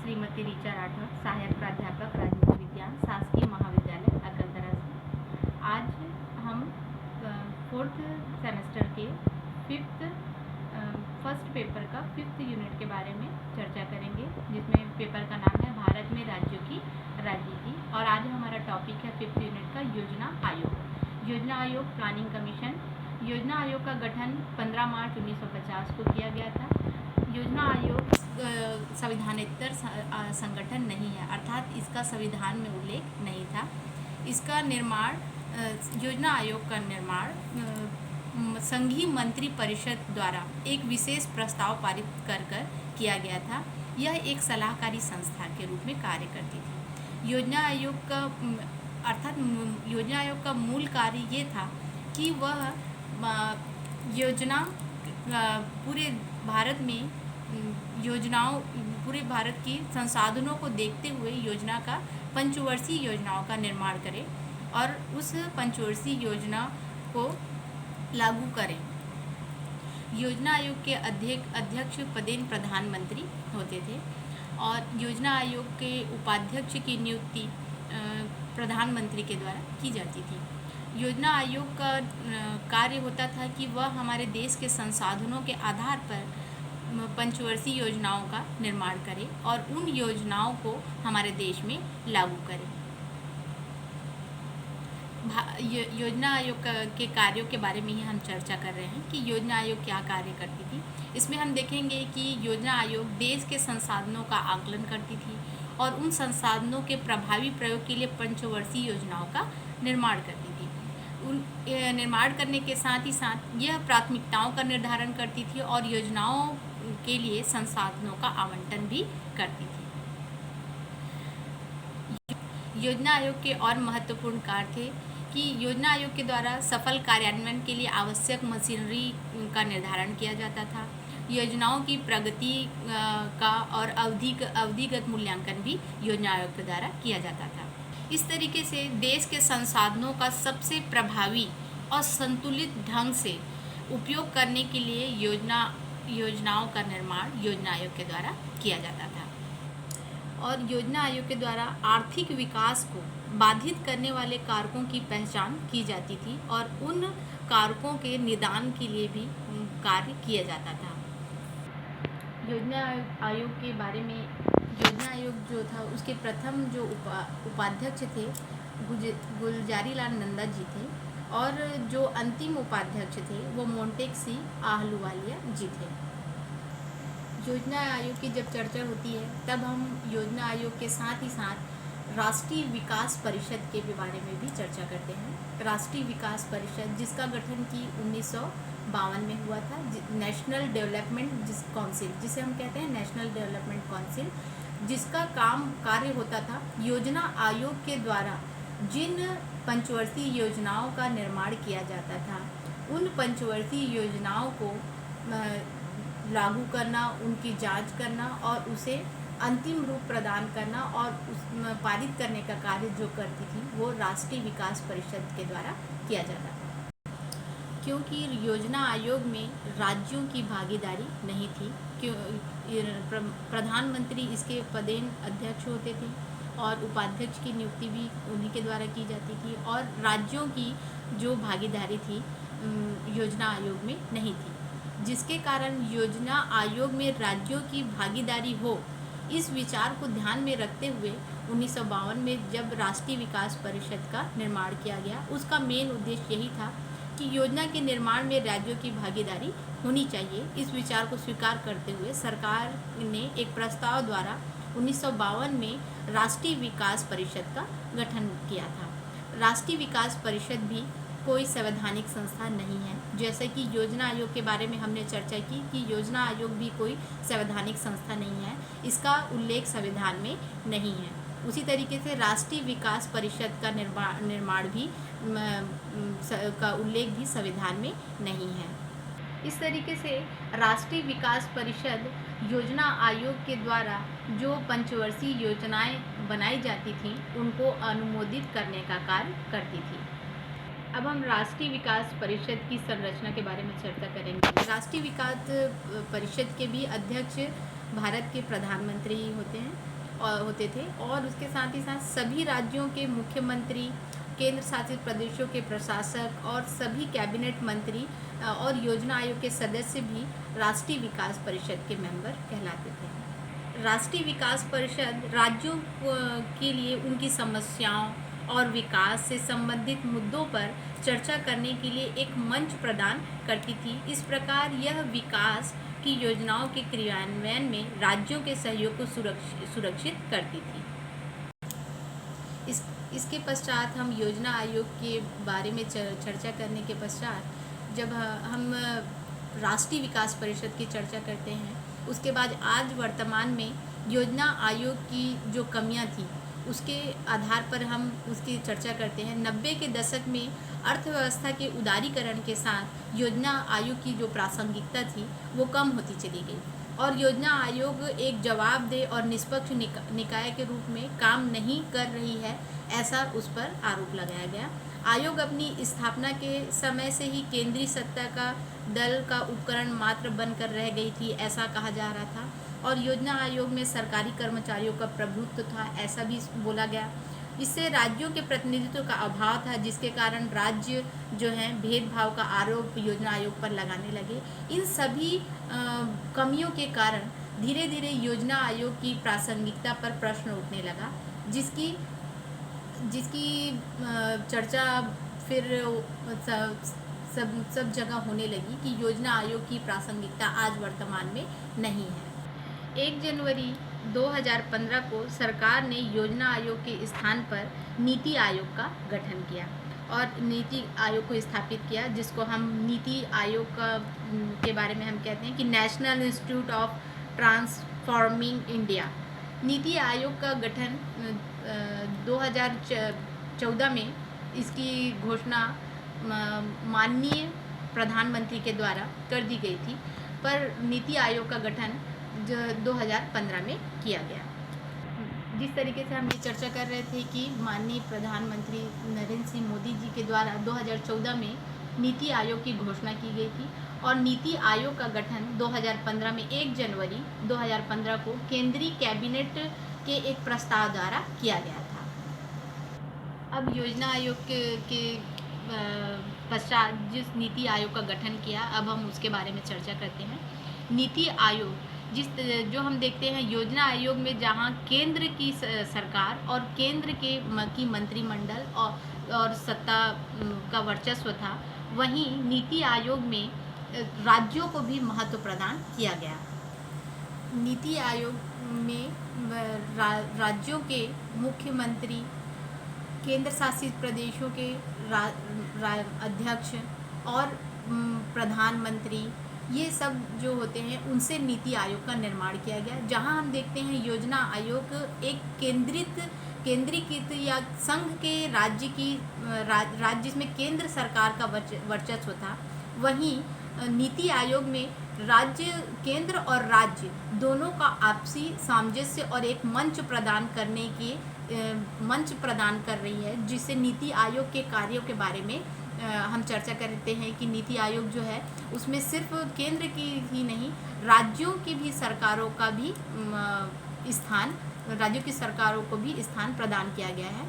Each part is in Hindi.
श्रीमती ऋचा राठौर, सहायक प्राध्यापक राजनीति विज्ञान, शासकीय महाविद्यालय अकलतरा से। आज हम फोर्थ सेमेस्टर के फर्स्ट पेपर का 5th यूनिट के बारे में चर्चा करेंगे, जिसमें पेपर का नाम है भारत में राज्यों की राजनीति। और आज हमारा टॉपिक है 5th यूनिट का योजना आयोग। योजना आयोग प्लानिंग कमीशन। योजना आयोग का गठन 15 मार्च 1950 को किया गया था। योजना आयोग संविधानेतर संगठन नहीं है, अर्थात इसका संविधान में उल्लेख नहीं था। इसका निर्माण योजना आयोग का निर्माण संघीय मंत्री परिषद द्वारा एक विशेष प्रस्ताव पारित कर किया गया था। यह एक सलाहकारी संस्था के रूप में कार्य करती थी। योजना आयोग का मूल कार्य ये था कि वह योजना पूरे भारत में पूरे भारत की संसाधनों को देखते हुए योजना का पंचवर्षीय योजनाओं का निर्माण करें और उस पंचवर्षीय योजना को लागू करें। योजना आयोग के अध्यक्ष पदेन प्रधानमंत्री होते थे और योजना आयोग के उपाध्यक्ष की नियुक्ति प्रधानमंत्री के द्वारा की जाती थी। योजना आयोग का कार्य होता था कि वह हमारे देश के संसाधनों के आधार पर पंचवर्षीय योजनाओं का निर्माण करे और उन योजनाओं को हमारे देश में लागू करे। योजना आयोग के कार्यों के बारे में ही हम चर्चा कर रहे हैं कि योजना आयोग क्या कार्य करती थी। इसमें हम देखेंगे कि योजना आयोग देश के संसाधनों का आकलन करती थी और उन संसाधनों के प्रभावी प्रयोग के लिए पंचवर्षीय योजनाओं का निर्माण करती थी। निर्माण करने के साथ ही साथ यह प्राथमिकताओं का निर्धारण करती थी और योजनाओं के लिए संसाधनों का आवंटन भी करती थी। योजना आयोग के और महत्वपूर्ण कार्य थे कि योजना आयोग के द्वारा सफल कार्यान्वयन के लिए आवश्यक मशीनरी का निर्धारण किया जाता था। योजनाओं की प्रगति का और अवधिगत मूल्यांकन भी योजना आयोग के द्वारा किया जाता था। इस तरीके से देश के संसाधनों का सबसे प्रभावी और संतुलित ढंग से उपयोग करने के लिए योजनाओं का निर्माण योजना आयोग के द्वारा किया जाता था। और योजना आयोग के द्वारा आर्थिक विकास को बाधित करने वाले कारकों की पहचान की जाती थी और उन कारकों के निदान के लिए भी कार्य किया जाता था। योजना आयोग के बारे में, योजना आयोग जो था उसके प्रथम जो उपाध्यक्ष थे गुलजारी लाल नंदा जी थे और जो अंतिम उपाध्यक्ष थे वो मोंटेक आहलूवालिया जी थे। योजना आयोग की जब चर्चा होती है तब हम योजना आयोग के साथ ही साथ राष्ट्रीय विकास परिषद के बारे में भी चर्चा करते हैं। राष्ट्रीय विकास परिषद जिसका गठन की 1952 में हुआ था, नेशनल डेवलपमेंट काउंसिल जिसे हम कहते हैं नेशनल डेवलपमेंट काउंसिल, जिसका कार्य होता था योजना आयोग के द्वारा जिन पंचवर्षीय योजनाओं का निर्माण किया जाता था उन पंचवर्षीय योजनाओं को लागू करना, उनकी जांच करना और उसे अंतिम रूप प्रदान करना और पारित करने का कार्य जो करती थी वो राष्ट्रीय विकास परिषद के द्वारा किया जाता था। क्योंकि योजना आयोग में राज्यों की भागीदारी नहीं थी, प्रधानमंत्री इसके पदेन अध्यक्ष होते थे और उपाध्यक्ष की नियुक्ति भी उन्हीं के द्वारा की जाती थी और राज्यों की जो भागीदारी थी योजना आयोग में नहीं थी, जिसके कारण योजना आयोग में राज्यों की भागीदारी हो, इस विचार को ध्यान में रखते हुए 1952 में जब राष्ट्रीय विकास परिषद का निर्माण किया गया, उसका मेन उद्देश्य यही था कि योजना के निर्माण में राज्यों की भागीदारी होनी चाहिए। इस विचार को स्वीकार करते हुए सरकार ने एक प्रस्ताव द्वारा 1952 में राष्ट्रीय विकास परिषद का गठन किया था। राष्ट्रीय विकास परिषद भी कोई संवैधानिक संस्था नहीं है। जैसे कि योजना आयोग के बारे में हमने चर्चा की कि योजना आयोग भी कोई संवैधानिक संस्था नहीं है, इसका उल्लेख संविधान में नहीं है। उसी तरीके से राष्ट्रीय विकास परिषद का निर्माण भी का उल्लेख भी संविधान में नहीं है। इस तरीके से राष्ट्रीय विकास परिषद योजना आयोग के द्वारा जो पंचवर्षीय योजनाएं बनाई जाती थीं उनको अनुमोदित करने का कार्य करती थी। अब हम राष्ट्रीय विकास परिषद की संरचना के बारे में चर्चा करेंगे। राष्ट्रीय विकास परिषद के भी अध्यक्ष भारत के प्रधानमंत्री होते हैं होते थे, और उसके साथ ही साथ सभी राज्यों के मुख्यमंत्री, केंद्र शासित प्रदेशों के प्रशासक और सभी कैबिनेट मंत्री और योजना आयोग के सदस्य भी राष्ट्रीय विकास परिषद के मेंबर कहलाते थे। राष्ट्रीय विकास परिषद राज्यों के लिए उनकी समस्याओं और विकास से संबंधित मुद्दों पर चर्चा करने के लिए एक मंच प्रदान करती थी। इस प्रकार यह विकास की योजनाओं के क्रियान्वयन में राज्यों के सहयोग को सुरक्षित करती थी। इसके पश्चात हम योजना आयोग के बारे में चर्चा करने के पश्चात जब हम राष्ट्रीय विकास परिषद की चर्चा करते हैं, उसके बाद आज वर्तमान में योजना आयोग की जो कमियां थी उसके आधार पर हम उसकी चर्चा करते हैं। 90 के दशक में अर्थव्यवस्था के उदारीकरण के साथ योजना आयोग की जो प्रासंगिकता थी वो कम होती चली गई और योजना आयोग एक जवाबदेह और निष्पक्ष निकाय के रूप में काम नहीं कर रही है, ऐसा उस पर आरोप लगाया गया। आयोग अपनी स्थापना के समय से ही केंद्रीय सत्ता का दल का उपकरण मात्र बनकर रह गई थी, ऐसा कहा जा रहा था, और योजना आयोग में सरकारी कर्मचारियों का प्रभुत्व था, ऐसा भी बोला गया। इससे राज्यों के प्रतिनिधित्व का अभाव था, जिसके कारण राज्य जो हैं भेदभाव का आरोप योजना आयोग पर लगाने लगे। इन सभी कमियों के कारण धीरे धीरे योजना आयोग की प्रासंगिकता पर प्रश्न उठने लगा, जिसकी चर्चा फिर सब जगह होने लगी कि योजना आयोग की प्रासंगिकता आज वर्तमान में नहीं है। 1 जनवरी 2015 को सरकार ने योजना आयोग के स्थान पर नीति आयोग का गठन किया और नीति आयोग को स्थापित किया, जिसको हम नीति आयोग के बारे में हम कहते हैं कि national institute of transforming India. NITI Aayog का गठन 2014 में इसकी घोषणा माननीय प्रधानमंत्री के द्वारा कर दी गई थी, पर नीति आयोग का गठन 2015 में किया गया। जिस तरीके से हम ये चर्चा कर रहे थे कि माननीय प्रधानमंत्री नरेंद्र सिंह मोदी जी के द्वारा 2014 में नीति आयोग की घोषणा की गई थी और नीति आयोग का गठन 2015 में 1 जनवरी 2015 को केंद्रीय कैबिनेट के एक प्रस्ताव द्वारा किया गया था। अब योजना आयोग के पश्चात जिस नीति आयोग का गठन किया, अब हम उसके बारे में चर्चा करते हैं। नीति आयोग जो हम देखते हैं योजना आयोग में, जहां केंद्र की सरकार और केंद्र की मंत्रिमंडल और सत्ता का वर्चस्व था, वहीं नीति आयोग में राज्यों को भी महत्व प्रदान किया गया। नीति आयोग में राज्यों के मुख्यमंत्री, केंद्र शासित प्रदेशों के अध्यक्ष और प्रधानमंत्री, ये सब जो होते हैं उनसे नीति आयोग का निर्माण किया गया, जहां हम देखते हैं योजना आयोग एक केंद्रीकृत या संघ के राज्य जिसमें केंद्र सरकार का वर्चस्व था, वहीं नीति आयोग में केंद्र और राज्य दोनों का आपसी सामंजस्य और एक मंच प्रदान कर रही है, जिससे नीति आयोग के कार्यों के बारे में हम चर्चा करते हैं कि नीति आयोग जो है उसमें सिर्फ केंद्र की ही नहीं, राज्यों की भी सरकारों का भी राज्यों की सरकारों को भी स्थान प्रदान किया गया है।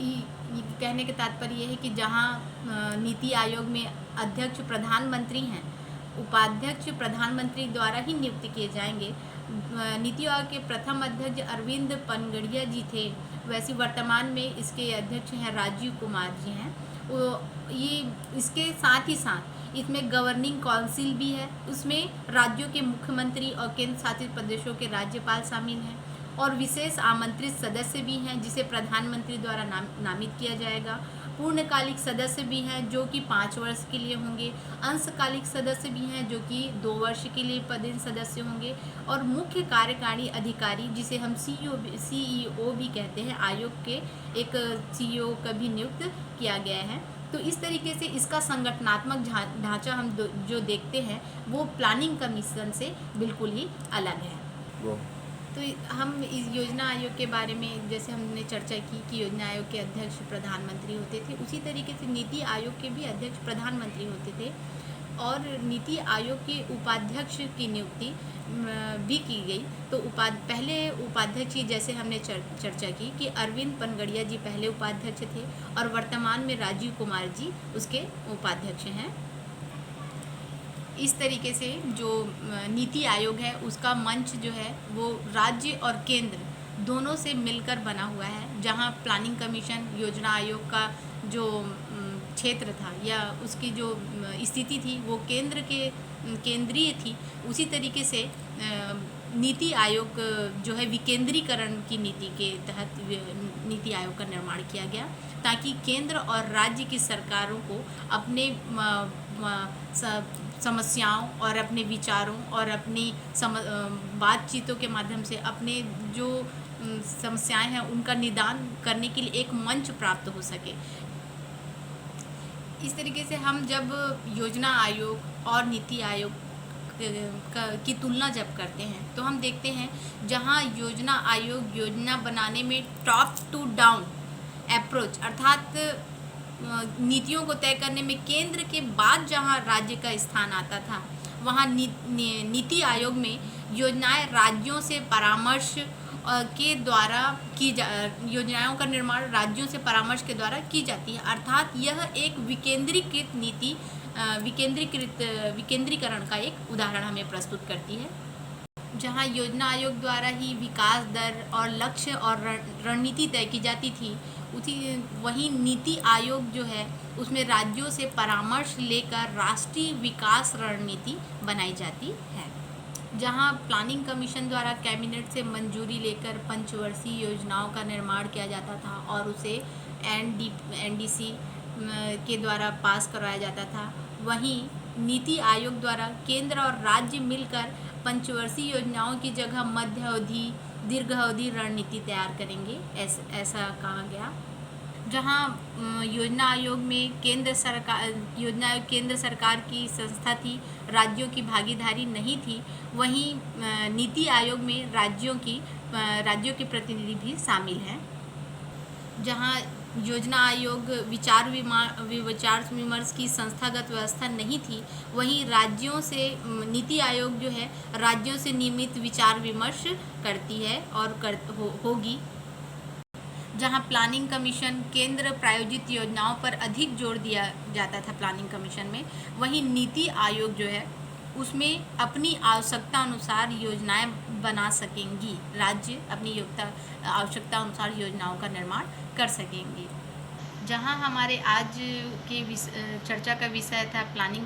ये कहने के तात्पर्य ये है कि जहां नीति आयोग में अध्यक्ष प्रधानमंत्री हैं, उपाध्यक्ष प्रधानमंत्री द्वारा ही नियुक्त किए जाएंगे। नीति आयोग के प्रथम अध्यक्ष अरविंद पनगड़िया जी थे, वैसे वर्तमान में इसके अध्यक्ष हैं राजीव कुमार जी हैं। ये इसके साथ ही साथ इसमें गवर्निंग काउंसिल भी है, उसमें राज्यों के मुख्यमंत्री और केंद्र शासित प्रदेशों के राज्यपाल शामिल हैं और विशेष आमंत्रित सदस्य भी हैं, जिसे प्रधानमंत्री द्वारा नामित किया जाएगा। पूर्णकालिक सदस्य भी हैं जो कि 5 वर्ष के लिए होंगे, अंशकालिक सदस्य भी हैं जो कि 2 वर्ष के लिए पदेन सदस्य होंगे, और मुख्य कार्यकारी अधिकारी जिसे हम CEO भी कहते हैं, आयोग के एक CEO का भी नियुक्त किया गया है। तो इस तरीके से इसका संगठनात्मक ढांचा हम जो देखते हैं वो प्लानिंग कमीशन से बिल्कुल ही अलग है। तो हम इस योजना आयोग के बारे में जैसे हमने चर्चा की कि योजना आयोग के अध्यक्ष प्रधानमंत्री होते थे, उसी तरीके से नीति आयोग के भी अध्यक्ष प्रधानमंत्री होते थे और नीति आयोग के उपाध्यक्ष की नियुक्ति भी की गई। तो पहले उपाध्यक्ष की जैसे हमने चर्चा की कि अरविंद पनगड़िया जी पहले उपाध्यक्ष थे और वर्तमान में राजीव कुमार जी उसके उपाध्यक्ष हैं। इस तरीके से जो नीति आयोग है उसका मंच जो है वो राज्य और केंद्र दोनों से मिलकर बना हुआ है, जहां प्लानिंग कमीशन योजना आयोग का जो क्षेत्र था या उसकी जो स्थिति थी वो केंद्रीय थी, उसी तरीके से नीति आयोग जो है विकेंद्रीकरण की नीति के तहत नीति आयोग का निर्माण किया गया, ताकि केंद्र और राज्य की सरकारों को अपने समस्याओं और अपने विचारों और अपनी बातचीतों के माध्यम से अपने जो समस्याएं हैं उनका निदान करने के लिए एक मंच प्राप्त हो सके। इस तरीके से हम जब योजना आयोग और नीति आयोग की तुलना जब करते हैं तो हम देखते हैं जहां योजना आयोग योजना बनाने में टॉप टू डाउन अप्रोच अर्थात नीतियों को तय करने में केंद्र के बाद जहां राज्य का स्थान आता था, वहां नीति आयोग में योजनाएं राज्यों से परामर्श के द्वारा योजनाओं का निर्माण राज्यों से परामर्श के द्वारा की जाती है। अर्थात यह एक विकेंद्रीकृत नीति विकेंद्रीकरण का एक उदाहरण हमें प्रस्तुत करती है, जहां योजना आयोग द्वारा ही विकास दर और लक्ष्य और रणनीति तय की जाती थी, वहीं नीति आयोग जो है उसमें राज्यों से परामर्श लेकर राष्ट्रीय विकास रणनीति बनाई जाती है। जहां प्लानिंग कमीशन द्वारा कैबिनेट से मंजूरी लेकर पंचवर्षीय योजनाओं का निर्माण किया जाता था और उसे एनडीसी के द्वारा पास करवाया जाता था, वहीं नीति आयोग द्वारा केंद्र और राज्य मिलकर पंचवर्षीय योजनाओं की जगह मध्य अवधि दीर्घ अवधि रणनीति तैयार करेंगे, ऐसा कहा गया। जहां योजना आयोग में योजना आयोग केंद्र सरकार की संस्था थी, राज्यों की भागीदारी नहीं थी, वहीं नीति आयोग में राज्यों के प्रतिनिधि भी शामिल हैं। जहां योजना आयोग विचार विमर्श की संस्थागत व्यवस्था नहीं थी, वहीं राज्यों से नीति आयोग जो है राज्यों से नियमित विचार विमर्श करती है और होगी। जहां प्लानिंग कमीशन केंद्र प्रायोजित योजनाओं पर अधिक जोर दिया जाता था प्लानिंग कमीशन में, वहीं नीति आयोग जो है उसमें अपनी आवश्यकता अनुसार योजनाएं बना सकेंगी, राज्य अपनी आवश्यकता अनुसार योजनाओं का निर्माण कर सकेंगे। जहां हमारे आज के चर्चा का विषय था प्लानिंग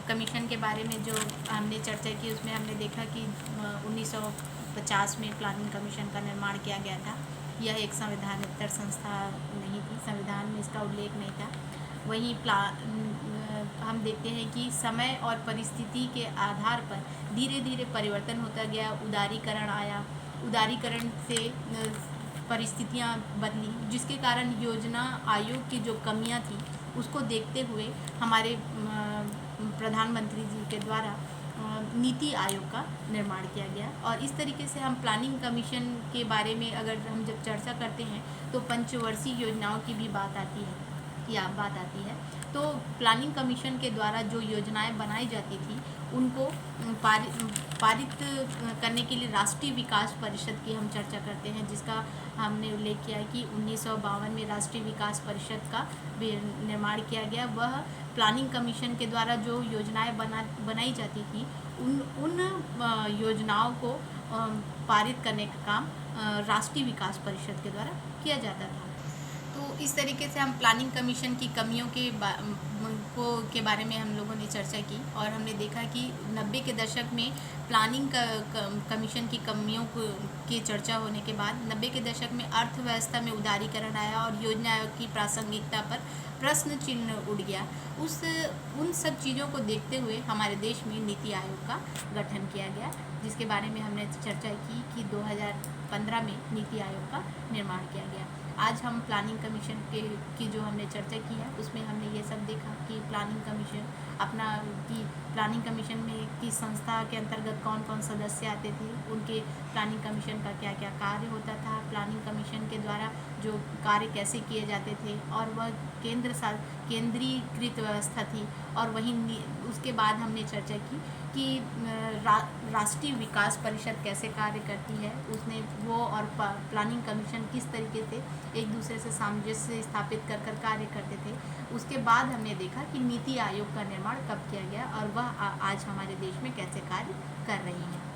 कमीशन के बारे में जो हमने चर्चा की, उसमें हमने देखा कि 1950 में प्लानिंग कमीशन का निर्माण किया गया था। यह एक संविधानेतर संस्था नहीं थी, संविधान में इसका उल्लेख नहीं था। वहीं हम देखते हैं कि समय और परिस्थिति के आधार पर धीरे धीरे परिवर्तन होता गया, उदारीकरण आया, उदारीकरण से परिस्थितियां बदली, जिसके कारण योजना आयोग की जो कमियां थी उसको देखते हुए हमारे प्रधानमंत्री जी के द्वारा नीति आयोग का निर्माण किया गया। और इस तरीके से हम प्लानिंग कमीशन के बारे में अगर हम जब चर्चा करते हैं तो पंचवर्षीय योजनाओं की भी बात आती है। तो प्लानिंग कमीशन के द्वारा जो योजनाएं बनाई जाती थी उनको पारित करने के लिए राष्ट्रीय विकास परिषद की हम चर्चा करते हैं, जिसका हमने उल्लेख किया है कि 1952 में राष्ट्रीय विकास परिषद का निर्माण किया गया। वह प्लानिंग कमीशन के द्वारा जो योजनाएं बनाई जाती थी उन योजनाओं को पारित करने का काम राष्ट्रीय विकास परिषद के द्वारा किया जाता था। तो इस तरीके से हम प्लानिंग कमीशन की कमियों के बारे में हम लोगों ने चर्चा की और हमने देखा कि 90 के दशक में प्लानिंग कमीशन की कमियों की चर्चा होने के बाद 90 के दशक में अर्थव्यवस्था में उदारीकरण आया और योजना आयोग की प्रासंगिकता पर प्रश्न चिन्ह उठ गया। उन सब चीज़ों को देखते हुए हमारे देश में नीति आयोग का गठन किया गया, जिसके बारे में हमने चर्चा की कि 2015 में नीति आयोग का निर्माण किया गया। आज हम प्लानिंग कमीशन की जो हमने चर्चा की है उसमें हमने ये सब देखा कि प्लानिंग कमीशन अपना कि प्लानिंग कमीशन में किस संस्था के अंतर्गत कौन कौन सदस्य आते थे, उनके प्लानिंग कमीशन का क्या क्या कार्य होता था, प्लानिंग कमीशन के द्वारा जो कार्य कैसे किए जाते थे, और वह केंद्रीकृत व्यवस्था थी। और वहीं उसके बाद हमने चर्चा की कि राष्ट्रीय विकास परिषद कैसे कार्य करती है, उसने वो और प्लानिंग कमीशन किस तरीके से एक दूसरे से सामंजस्य स्थापित कर कार्य करते थे। उसके बाद हमने देखा कि नीति आयोग का निर्माण कब किया गया और वह आज हमारे देश में कैसे कार्य कर रही है।